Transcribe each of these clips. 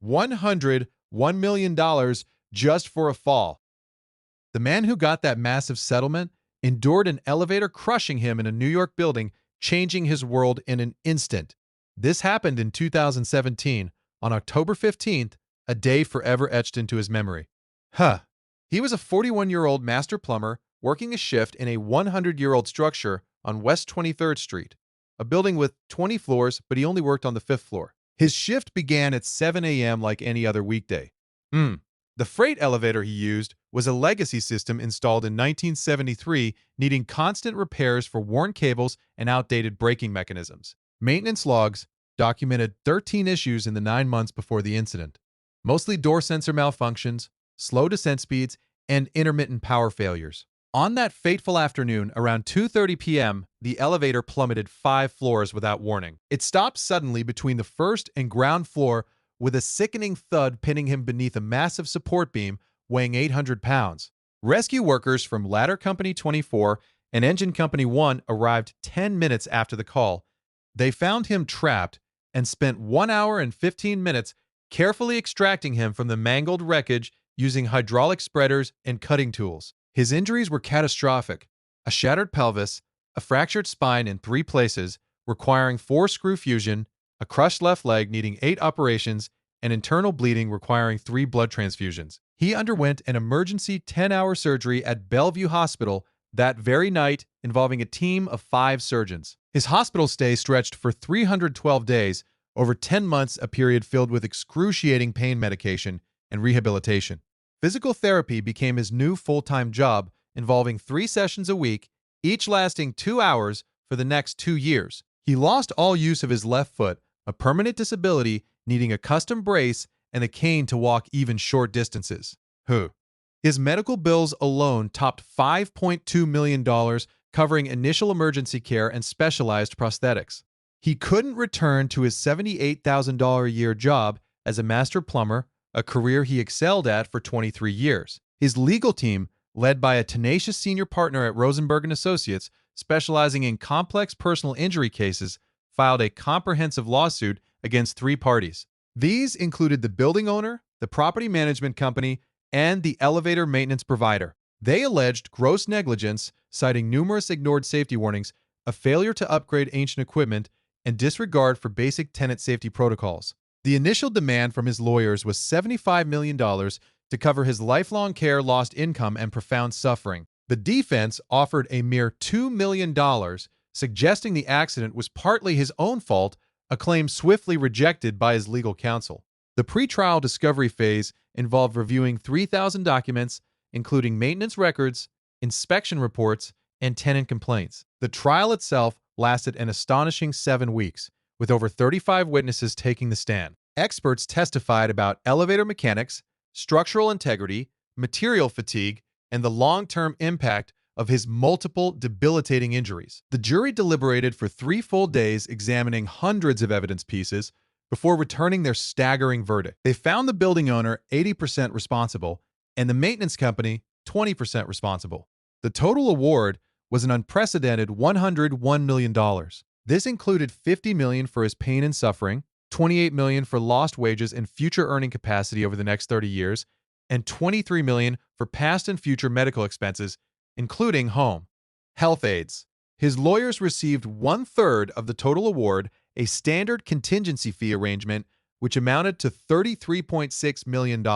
$101 million just for a fall. The man who got that massive settlement endured an elevator crushing him in a New York building, changing his world in an instant. This happened in 2017, on October 15th, a day forever etched into his memory. He was a 41-year-old master plumber working a shift in a 100-year-old structure on West 23rd Street, a building with 20 floors, but he only worked on the 5th floor. His shift began at 7 a.m. like any other weekday. The freight elevator he used was a legacy system installed in 1973, needing constant repairs for worn cables and outdated braking mechanisms. Maintenance logs documented 13 issues in the 9 months before the incident, mostly door sensor malfunctions, slow descent speeds, and intermittent power failures. On that fateful afternoon, around 2:30 p.m., the elevator plummeted 5 floors without warning. It stopped suddenly between the first and ground floor with a sickening thud pinning him beneath a massive support beam weighing 800 pounds. Rescue workers from Ladder Company 24 and Engine Company 1 arrived 10 minutes after the call. They found him trapped and spent 1 hour and 15 minutes carefully extracting him from the mangled wreckage using hydraulic spreaders and cutting tools. His injuries were catastrophic: a shattered pelvis, a fractured spine in 3 places, requiring 4 screw fusion, a crushed left leg needing 8 operations, and internal bleeding requiring 3 blood transfusions. He underwent an emergency 10-hour surgery at Bellevue Hospital that very night, involving a team of 5 surgeons. His hospital stay stretched for 312 days, over 10 months, a period filled with excruciating pain medication and rehabilitation. Physical therapy became his new full-time job, involving 3 sessions a week, each lasting 2 hours for the next 2 years. He lost all use of his left foot, a permanent disability, needing a custom brace and a cane to walk even short distances. His medical bills alone topped $5.2 million, covering initial emergency care and specialized prosthetics. He couldn't return to his $78,000 a year job as a master plumber, a career he excelled at for 23 years. His legal team, led by a tenacious senior partner at Rosenberg & Associates, specializing in complex personal injury cases, filed a comprehensive lawsuit against 3 parties. These included the building owner, the property management company, and the elevator maintenance provider. They alleged gross negligence, citing numerous ignored safety warnings, a failure to upgrade ancient equipment, and disregard for basic tenant safety protocols. The initial demand from his lawyers was $75 million to cover his lifelong care, lost income, and profound suffering. The defense offered a mere $2 million, suggesting the accident was partly his own fault, a claim swiftly rejected by his legal counsel. The pretrial discovery phase involved reviewing 3,000 documents, including maintenance records, inspection reports, and tenant complaints. The trial itself lasted an astonishing 7 weeks, with over 35 witnesses taking the stand. Experts testified about elevator mechanics, structural integrity, material fatigue, and the long-term impact of his multiple debilitating injuries. The jury deliberated for 3 full days, examining hundreds of evidence pieces before returning their staggering verdict. They found the building owner 80% responsible and the maintenance company 20% responsible. The total award was an unprecedented $101 million. This included $50 million for his pain and suffering, $28 million for lost wages and future earning capacity over the next 30 years, and $23 million for past and future medical expenses, including home health aides. His lawyers received 1/3 of the total award, a standard contingency fee arrangement, which amounted to $33.6 million.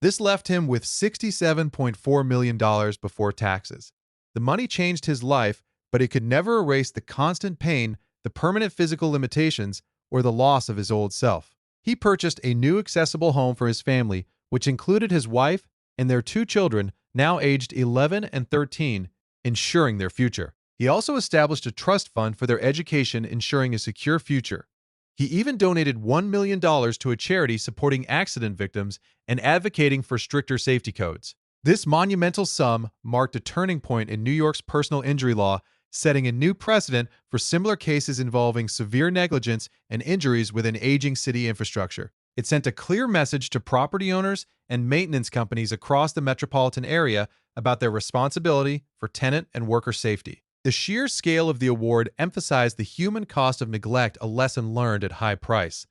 This left him with $67.4 million before taxes. The money changed his life, but it could never erase the constant pain, the permanent physical limitations, or the loss of his old self. He purchased a new accessible home for his family, which included his wife and their 2 children, now aged 11 and 13, ensuring their future. He also established a trust fund for their education, ensuring a secure future. He even donated $1 million to a charity supporting accident victims and advocating for stricter safety codes. This monumental sum marked a turning point in New York's personal injury law, setting a new precedent for similar cases involving severe negligence and injuries within aging city infrastructure. It sent a clear message to property owners and maintenance companies across the metropolitan area about their responsibility for tenant and worker safety. The sheer scale of the award emphasized the human cost of neglect, a lesson learned at high price.